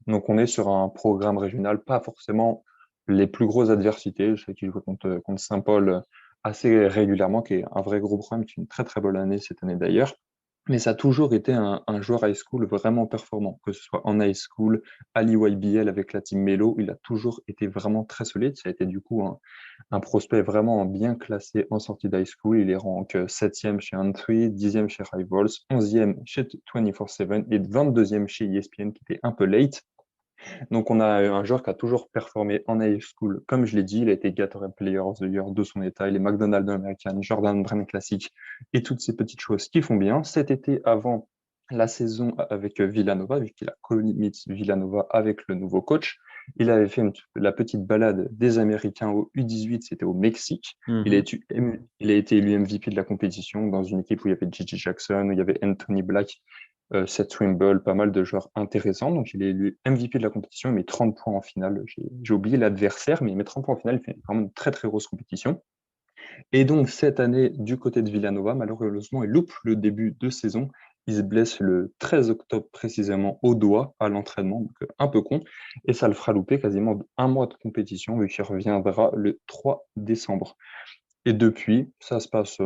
Donc on est sur un programme régional, pas forcément les plus grosses adversités. Je sais qu'il joue contre Saint-Paul assez régulièrement, qui est un vrai gros problème, qui est une très très bonne année cette année d'ailleurs. Mais ça a toujours été un joueur high school vraiment performant, que ce soit en high school, à l'EYBL avec la team Melo, il a toujours été vraiment très solide. Ça a été du coup un prospect vraiment bien classé en sortie d'high school. Il est rank 7e chez Entry, 10e chez Rivals, 11e chez 24/7 et 22e chez ESPN, qui était un peu late. Donc, on a un joueur qui a toujours performé en high school. Comme je l'ai dit, il a été Gatorade Player of the Year de son état. Il est McDonald's American, Jordan Brand Classic et toutes ces petites choses qui font bien. Cet été, avant la saison avec Villanova, vu qu'il a connu Villanova avec le nouveau coach, il avait fait la petite balade des Américains au U18, c'était au Mexique. Il a été élu MVP de la compétition dans une équipe où il y avait Gigi Jackson, où il y avait Anthony Black, Seth Trimble, pas mal de joueurs intéressants. Donc, il est élu MVP de la compétition. Il met 30 points en finale. J'ai oublié l'adversaire, mais il met 30 points en finale. Il fait vraiment une très, très grosse compétition. Et donc, cette année, du côté de Villanova, malheureusement, il loupe le début de saison. Il se blesse le 13 octobre précisément au doigt à l'entraînement, donc un peu con. Et ça le fera louper quasiment un mois de compétition, vu qu'il reviendra le 3 décembre. Et depuis, ça se passe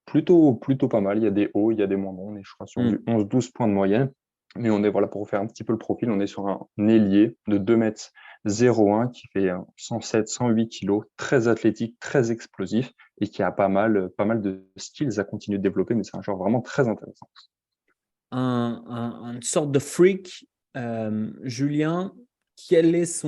plutôt pas mal. Il y a des hauts, il y a des moins bons. On est, je crois, sur du 11-12 points de moyenne. Mais on est, voilà, pour faire un petit peu le profil, on est sur un ailier de 2,01 m qui fait 107, 108 kg, très athlétique, très explosif et qui a pas mal de skills à continuer de développer. Mais c'est un joueur vraiment très intéressant. Une sorte de freak. Julien, quelle est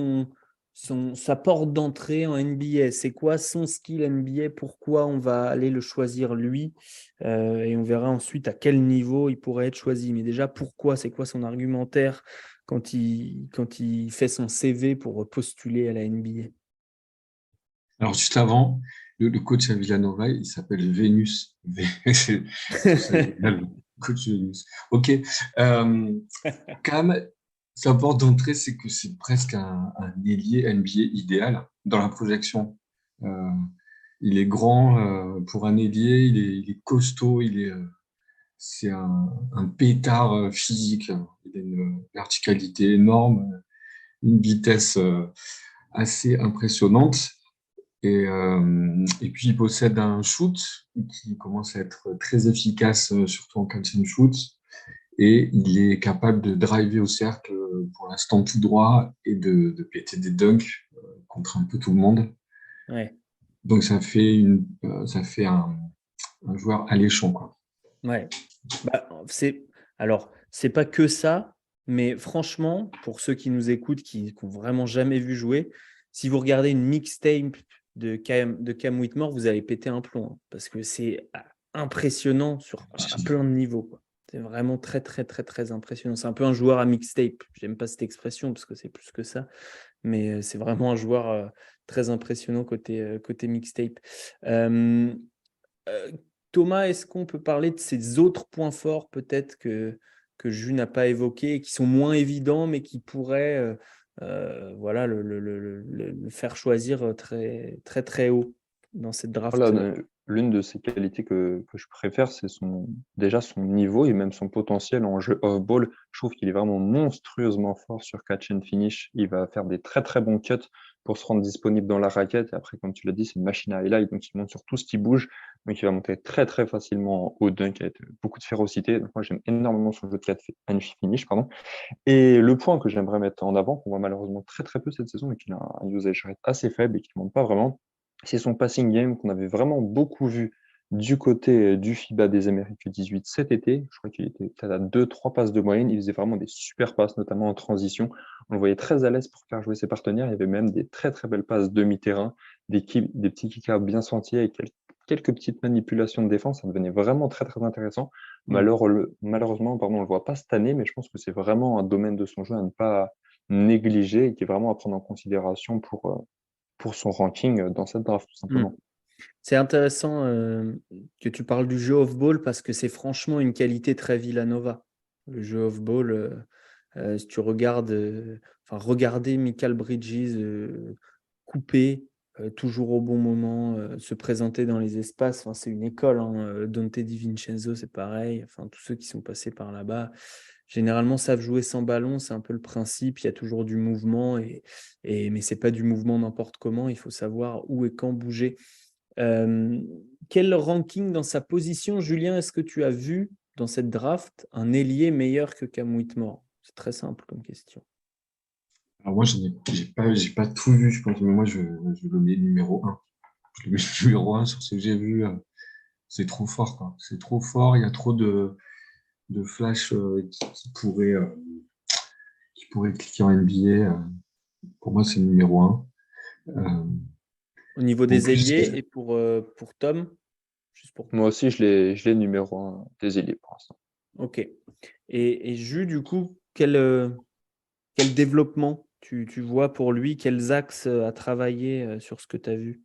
sa porte d'entrée en NBA? C'est quoi son skill NBA? Pourquoi on va aller le choisir lui? Et on verra ensuite à quel niveau il pourrait être choisi. Mais déjà, pourquoi? C'est quoi son argumentaire quand il fait son CV pour postuler à la NBA? Alors, juste avant, le coach à Villanova, il s'appelle Vénus. C'est le coach Vénus. OK. Cam, sa porte d'entrée, c'est que c'est presque un ailier NBA idéal dans la projection. Il est grand pour un ailier, il est costaud, c'est un pétard physique. Il a une verticalité énorme, une vitesse assez impressionnante. Et puis, il possède un shoot qui commence à être très efficace, surtout en catch and shoot. Et il est capable de driver au cercle, pour l'instant tout droit, et de péter des dunks contre un peu tout le monde. Ouais. Donc, ça fait un joueur alléchant, quoi. Ouais. Alors, c'est pas que ça, mais franchement, pour ceux qui nous écoutent, qui n'ont vraiment jamais vu jouer, si vous regardez une mixtape de Cam Whitmore, vous allez péter un plomb, hein, parce que c'est impressionnant à plein de niveaux, quoi. C'est vraiment très, très, très, très impressionnant. C'est un peu un joueur à mixtape. J'aime pas cette expression parce que c'est plus que ça, mais c'est vraiment un joueur très impressionnant côté mixtape. Thomas, est-ce qu'on peut parler de ces autres points forts peut-être que Jus n'a pas évoqués et qui sont moins évidents, mais qui pourraient voilà, le faire choisir très, très, très haut dans cette draft. Voilà, l'une de ses qualités que je préfère, c'est déjà son niveau et même son potentiel en jeu off-ball. Je trouve qu'il est vraiment monstrueusement fort sur catch and finish. Il va faire des très très bons cuts pour se rendre disponible dans la raquette. Et après, comme tu l'as dit, c'est une machine à highlight, donc il monte sur tout ce qui bouge. Donc il va monter très très facilement au dunk avec beaucoup de férocité. Donc moi, j'aime énormément son jeu de catch and finish, pardon. Et le point que j'aimerais mettre en avant, qu'on voit malheureusement très très peu cette saison et qu'il a un usage rate assez faible et qui ne monte pas vraiment, c'est son passing game qu'on avait vraiment beaucoup vu du côté du FIBA des Amériques 18 cet été. Je crois qu'il était peut-être à 2-3 passes de moyenne. Il faisait vraiment des super passes, notamment en transition. On le voyait très à l'aise pour faire jouer ses partenaires. Il y avait même des très très belles passes demi-terrain, des petits kick-outs bien sentis avec quelques petites manipulations de défense. Ça devenait vraiment très très intéressant. Malheureusement, pardon, on ne le voit pas cette année, mais je pense que c'est vraiment un domaine de son jeu à ne pas négliger et qui est vraiment à prendre en considération pour son ranking dans cette draft, tout simplement. C'est intéressant que tu parles du jeu off-ball parce que c'est franchement une qualité très Villanova. Le jeu off-ball, si tu regardes, regardez Mikal Bridges couper toujours au bon moment, se présenter dans les espaces. C'est une école. Dante DiVincenzo, c'est pareil. Tous ceux qui sont passés par là-bas, généralement, savent jouer sans ballon. C'est un peu le principe. Il y a toujours du mouvement, mais ce n'est pas du mouvement n'importe comment. Il faut savoir où et quand bouger. Quel ranking dans sa position, Julien, est-ce que tu as vu dans cette draft un ailier meilleur que Cam Whitmore? C'est très simple comme question. Alors moi, j'ai pas tout vu, je pense, mais moi, je le mets numéro 1. Je le mets numéro 1 sur ce que j'ai vu. C'est trop fort, quoi. C'est trop fort. Il y a trop de flash qui pourraient cliquer en NBA. Pour moi, c'est le numéro 1. Au niveau des ailiers et pour Tom, juste pour... Moi aussi, je l'ai numéro 1 des ailiers pour l'instant. Ok. Et Jus, du coup, quel développement tu vois pour lui? Quels axes à travailler sur ce que tu as vu?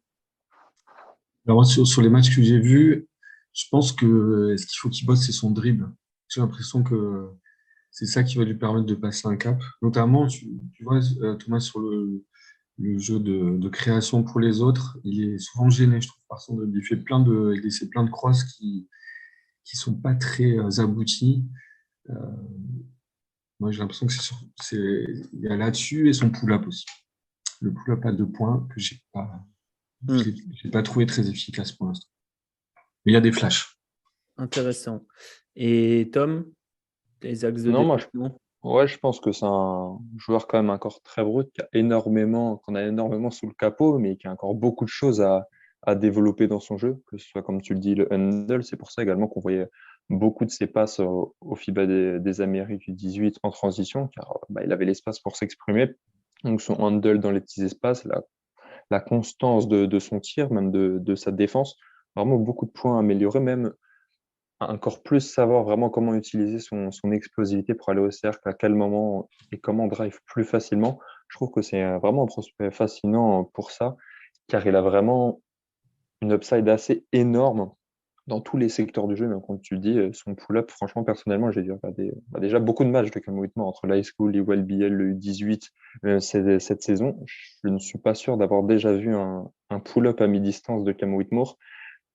Alors, sur les matchs que j'ai vus, je pense que ce qu'il faut qu'il bosse, c'est son dribble. J'ai l'impression que c'est ça qui va lui permettre de passer un cap. Notamment, tu vois, Thomas, sur le jeu de création pour les autres, il est souvent gêné, je trouve, par son dribble. Il essaie plein de crosses qui sont pas très abouties. Moi, j'ai l'impression que il y a là-dessus et son pull-up aussi. Le pull-up à 2 points que j'ai pas trouvé très efficace pour l'instant. Mais il y a des flashs. Intéressant. Et Tom, les axes de Non, développement? je pense que c'est un joueur quand même encore très brut, qu'on a énormément sous le capot, mais qui a encore beaucoup de choses à développer dans son jeu, que ce soit, comme tu le dis, le handle. C'est pour ça également qu'on voyait beaucoup de ses passes au FIBA des Amériques 18 en transition, car il avait l'espace pour s'exprimer. Donc son handle dans les petits espaces, la constance de son tir, même de sa défense, vraiment beaucoup de points à améliorer, même encore plus savoir vraiment comment utiliser son explosivité pour aller au cercle, à quel moment et comment drive plus facilement. Je trouve que c'est vraiment un prospect fascinant pour ça, car il a vraiment une upside assez énorme dans tous les secteurs du jeu. Même quand tu le dis, son pull-up, franchement, personnellement, j'ai dû regarder déjà beaucoup de matchs de Cam Whitmore entre l'high school, l'IWBL, le U18 cette saison. Je ne suis pas sûr d'avoir déjà vu un pull-up à mi-distance de Cam Whitmore.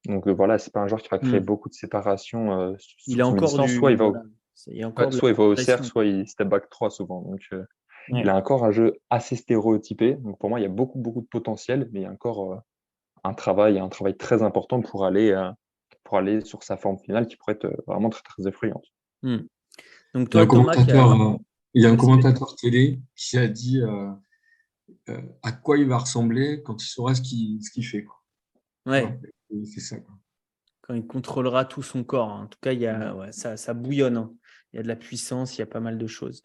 Donc voilà, c'est pas un joueur qui va créer beaucoup de séparation Il sur a son encore mi-distance. Soit il va soit il va au cercle, soit il step back 3 souvent. Donc il a encore un jeu assez stéréotypé. Donc pour moi, il y a beaucoup de potentiel, mais il y a encore un travail très important pour aller sur sa forme finale qui pourrait être vraiment très très effrayante. Donc Il y a toi, Thomas, un commentateur télé qui a dit à quoi il va ressembler quand il saura ce qu'il fait, quoi. Ouais. C'est ça, quoi. Quand il contrôlera tout son corps. En tout cas, ça bouillonne. Il y a de la puissance, il y a pas mal de choses.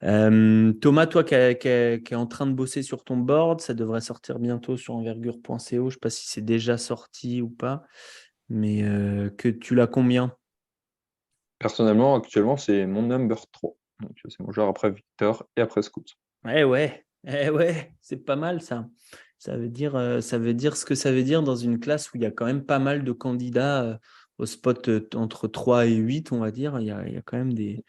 Thomas, toi qui est en train de bosser sur ton board, ça devrait sortir bientôt sur envergure.co. Je ne sais pas si c'est déjà sorti ou pas, mais que tu l'as combien? Personnellement, actuellement, c'est mon number 3. Donc c'est mon joueur après Victor et après Scoot. Ouais, c'est pas mal ça. Ça veut dire ce que ça veut dire dans une classe où il y a quand même pas mal de candidats au spot entre 3 et 8, on va dire. Il y a quand même des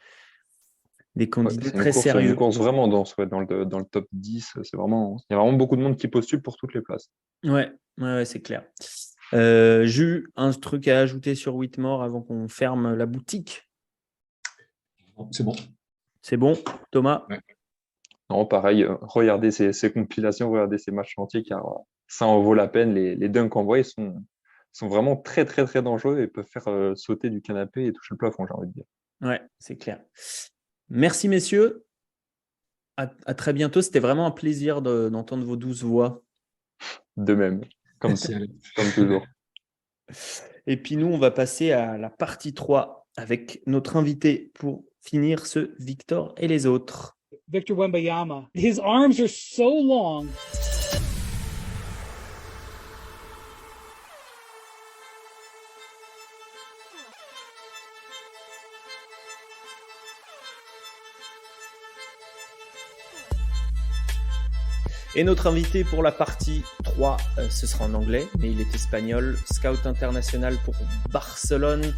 des Ouais, candidats c'est très une sérieux. course vraiment dense, ouais, dans le top 10. Il y a vraiment beaucoup de monde qui postule pour toutes les places. Ouais, c'est clair. Jules, un truc à ajouter sur Whitmore avant qu'on ferme la boutique? C'est bon. C'est bon, Thomas? Ouais. Non, pareil, regardez ces compilations, regardez ces matchs entiers, car ça en vaut la peine. Les dunks envoyés sont vraiment très, très, très dangereux et peuvent faire sauter du canapé et toucher le plafond, j'ai envie de dire. Ouais, c'est clair. Merci, messieurs. À très bientôt. C'était vraiment un plaisir d'entendre vos douces voix. De même, comme, Merci, Alex. comme toujours. Et puis nous, on va passer à la partie 3 avec notre invité pour finir ce Victor et les autres. Victor Wembanyama. His arms are so long. Et notre invité pour la partie 3, ce sera en anglais, mais il est espagnol, scout international pour Barcelone,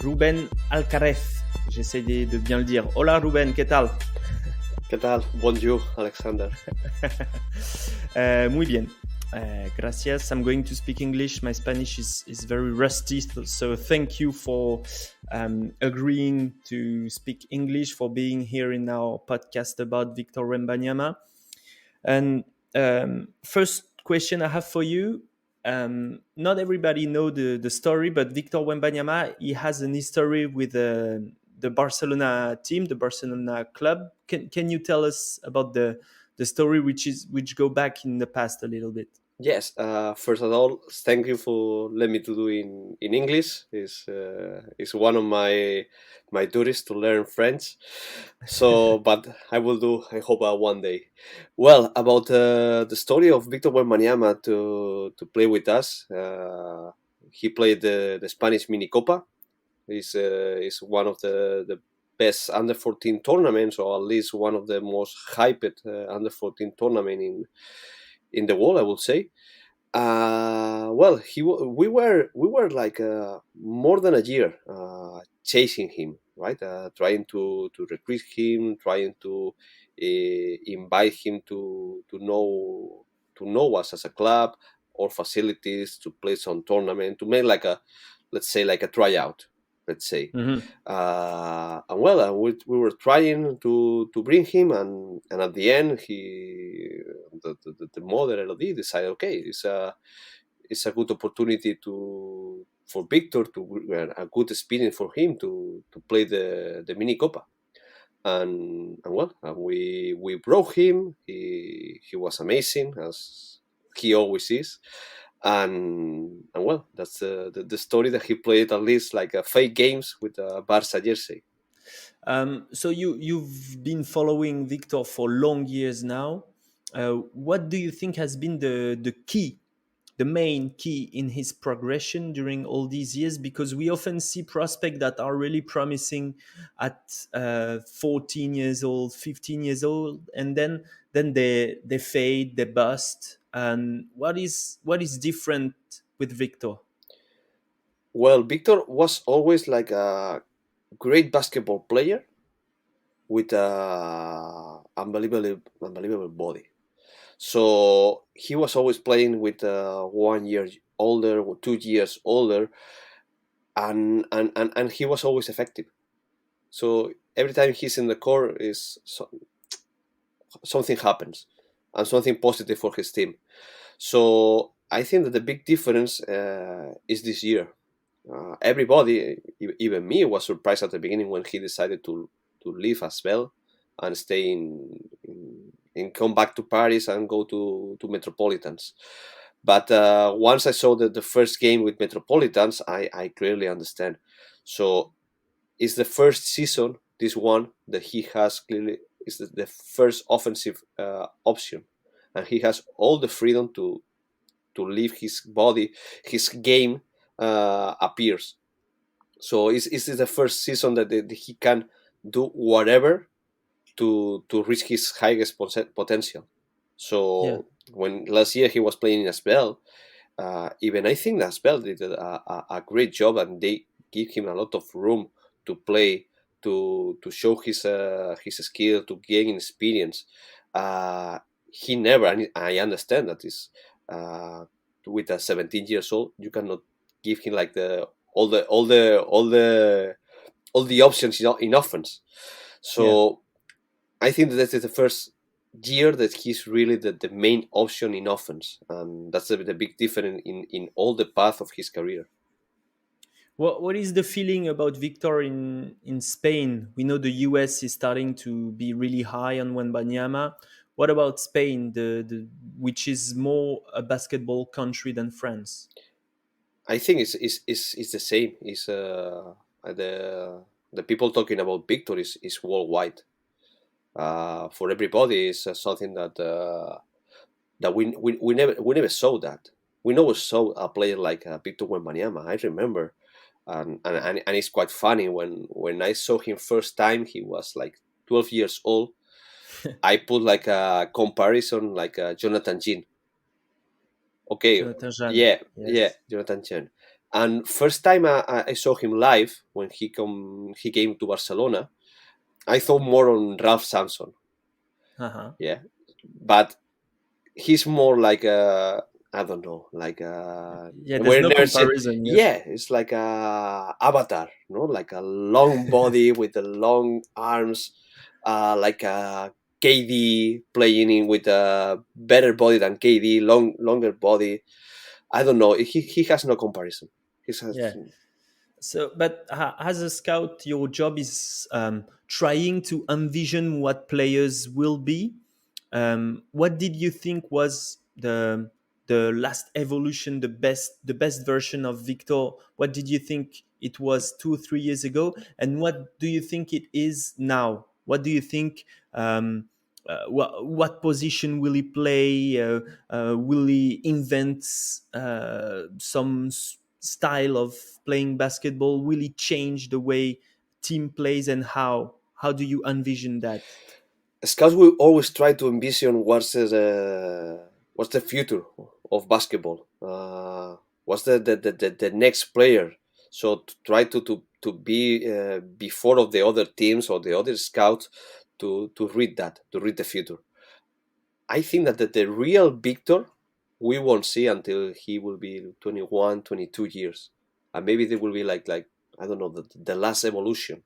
Rubén Alcaraz. J'essaie de bien le dire. Hola Rubén, ¿qué tal? ¿Qué tal? Bonjour, Alexander. Muy bien. Gracias. I'm going to speak English. My Spanish is very rusty, so thank you for agreeing to speak English, for being here in our podcast about Victor Wembanyama. And first question I have for you. Not everybody know the story, but Victor Wembanyama, he has an history with the Barcelona team, the Barcelona club. Can you tell us about the story which go back in the past a little bit? Yes, first of all, thank you for letting me to do in English. It's one of my duties to learn French. So, but I will do, I hope, one day. Well, about the story of Victor Wembanyama to play with us, he played the Spanish Mini Copa. Is one of the best under 14 tournaments, or at least one of the most hyped under 14 tournament in the world, I would say. Well, we were like more than a year chasing him, right? Trying to recruit him, trying to invite him to know us as a club or facilities, to play some tournament, to make like let's say a tryout. Let's say, Mm-hmm. And well, we were trying to bring him, and at the end, the mother LOD decided, okay, it's a good opportunity for Victor to a good experience for him to play the mini copa, and well, we brought him. He was amazing, as he always is. And well, that's the story, that he played at least like 5 games with a Barca jersey. So you've been following Victor for long years now. What do you think has been the main key in his progression during all these years? Because we often see prospects that are really promising at 14 years old, 15 years old, and then they fade, they bust. And what is different with Victor? Well, Victor was always like a great basketball player with a unbelievable body. So he was always playing with 1 year older or 2 years older, and he was always effective. So every time he's in the court, something happens, and something positive for his team. So I think that the big difference is this year. Everybody, even me, was surprised at the beginning when he decided to leave as well and stay in come back to Paris and go to Metropolitans. But once I saw the first game with Metropolitans, I clearly understand. So it's the first season, this one, that he has clearly is the first offensive option, and he has all the freedom to leave his body, his game appears. So it's the first season that he can do whatever to reach his highest potential. So when last year he was playing in Asbel, even I think that Asbel did a great job, and they give him a lot of room to play to show his skill, to gain experience. He never. And I understand that is with a 17 years old, you cannot give him like all the options in offense. So I think that is the first year that he's really the main option in offense, and that's the big difference in all the path of his career. What is the feeling about Victor in Spain? We know the US is starting to be really high on Wembanyama. What about Spain, which is more a basketball country than France? I think it's the same. It's the people talking about Victor is worldwide. For everybody, is something that we never saw that. We never saw a player like Victor Wembanyama. I remember, and it's quite funny when I saw him first time. He was like 12 years old. I put like a comparison like Jonathan Jean. Okay, Jonathan Jean. Yeah, Jonathan Jean. And first time I saw him live when he came to Barcelona, I thought more on Ralph Sampson. Yeah, but he's more like I don't know, like there's no comparison. Yeah, it's like a Avatar, no, like a long body with the long arms, like a KD playing in with a better body than KD, longer body. I don't know. He has no comparison. So, but as a scout, your job is trying to envision what players will be. What did you think was the last evolution, the best version of Victor? What did you think it was 2-3 years ago, and what do you think it is now? What do you think? What position will he play? Will he invent some style of playing basketball? Will it change the way team plays, and how do you envision that? Scouts will always try to envision what's the future of basketball. What's the next player? So to try to be before of the other teams or the other scouts to read the future. I think that the real Victor we won't see until he will be 21, 22 years. And maybe there will be like I don't know, the last evolution.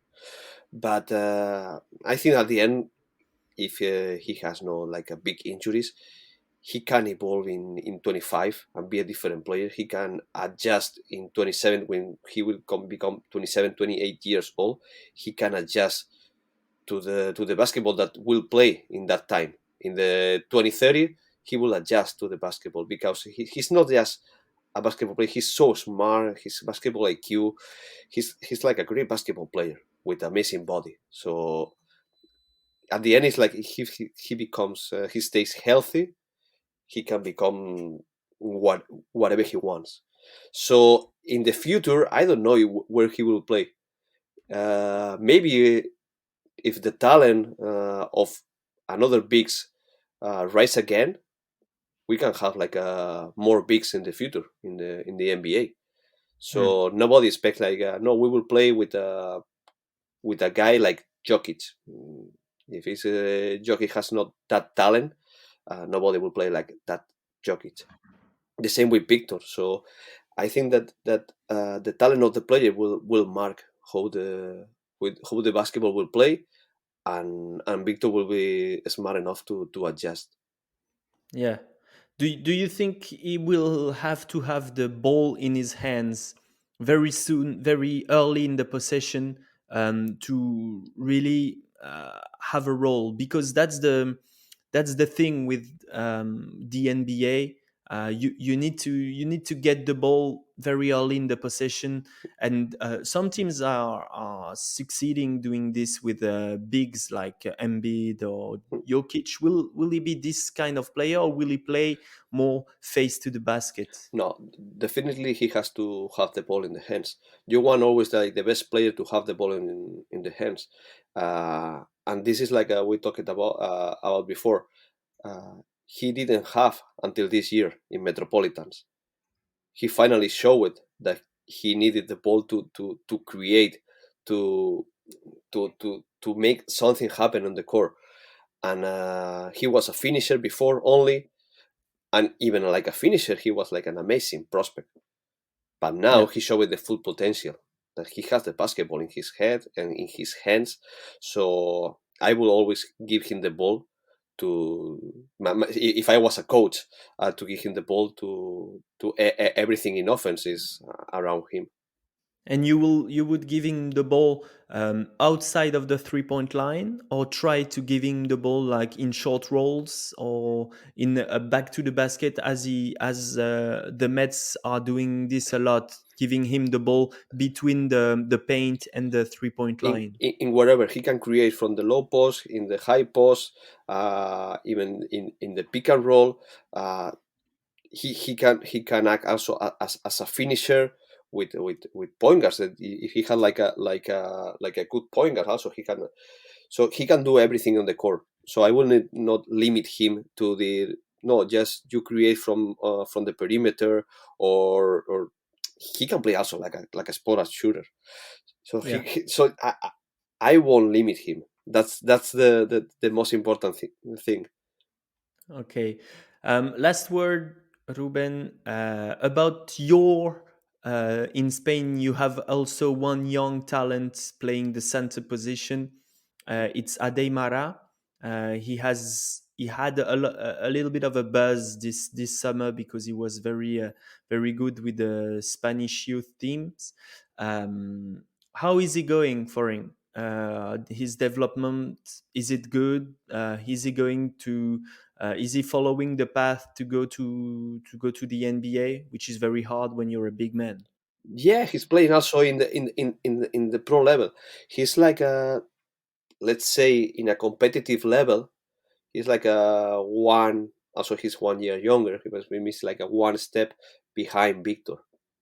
But I think at the end, if he has no like a big injuries, he can evolve in 25 and be a different player. He can adjust in 27 when he will become 27, 28 years old. He can adjust to the basketball that will play in that time. In the 2030, he will adjust to the basketball because he's not just a basketball player. He's so smart. His basketball IQ, he's like a great basketball player with amazing body. So at the end, it's like he becomes he stays healthy. He can become whatever he wants. So in the future, I don't know where he will play. Maybe if the talent of another bigs rise again, we can have like more bigs in the future in the NBA. So nobody expects like no, we will play with a guy like Jokic. If he's Jokic has not that talent, nobody will play like that Jokic. The same with Victor. So I think that the talent of the player will mark how the basketball will play, and Victor will be smart enough to adjust. Yeah. Do you think he will have to have the ball in his hands very soon, very early in the possession, to really have a role? Because that's the thing with the NBA. You need to get the ball very early in the possession, and some teams are succeeding doing this with bigs like Embiid or Jokic. Will he be this kind of player, or will he play more face to the basket? No, definitely he has to have the ball in the hands. You want always like the best player to have the ball in the hands, and this is like we talked about before. He didn't have until this year in Metropolitans. He finally showed that he needed the ball to create, to to make something happen on the court. And he was a finisher before only, and even like a finisher, he was like an amazing prospect. But now he showed the full potential, that he has the basketball in his head and in his hands. So I will always give him the ball if I was a coach, to give him the ball to everything in offense is around him. And you would give him the ball outside of the 3-point line, or try to give him the ball like in short rolls or in back to the basket, as the Mets are doing this a lot, giving him the ball between the paint and the 3-point line. In wherever he can create, from the low post, in the high post, even in the pick and roll, he can act also as a finisher. With point guards, that if he had like a good point guard, also he can do everything on the court. So I will not limit him to just you create from the perimeter, or he can play also like a spot shooter. So I won't limit him. That's the most important thing. Okay. Last word, Ruben, about your. In Spain, you have also one young talent playing the center position. It's Adeymara. He had a little bit of a buzz this summer because he was very good with the Spanish youth teams. How is he going for him? His development, is it good? Is he going to? Is he following the path to go to the NBA, which is very hard when you're a big man? Yeah, he's playing also in the pro level. He's like let's say in a competitive level, he's like a one. Also, he's 1 year younger. He was maybe like a one step behind Victor,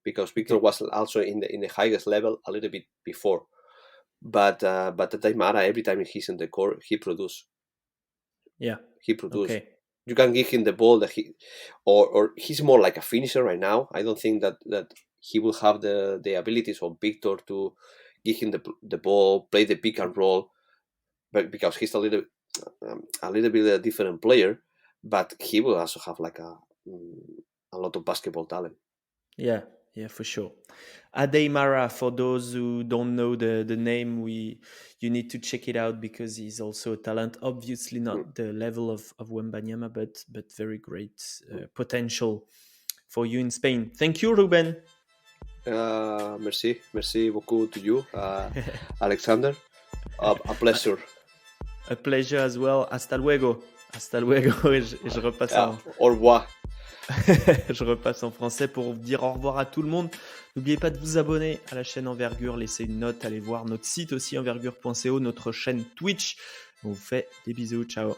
because Victor was also in the highest level a little bit before. But Adeymara, every time he's in the court, he produces. Yeah, he produces. Okay. You can give him the ball that or he's more like a finisher right now. I don't think that he will have the abilities of Victor to give him the ball, play the pick and roll, but because he's a little bit a different player, but he will also have like a lot of basketball talent. Yeah, for sure. Adeymara, for those who don't know the name, you need to check it out because he's also a talent. Obviously not the level of Wembanyama, but very great potential for you in Spain. Thank you, Ruben. Merci beaucoup to you, Alexander. A pleasure. A pleasure as well. Hasta luego. Et je repasse au revoir. Je repasse en français pour dire au revoir à tout le monde. N'oubliez pas de vous abonner à la chaîne Envergure, laissez une note, allez voir notre site aussi envergure.co, notre chaîne Twitch. On vous fait des bisous, ciao.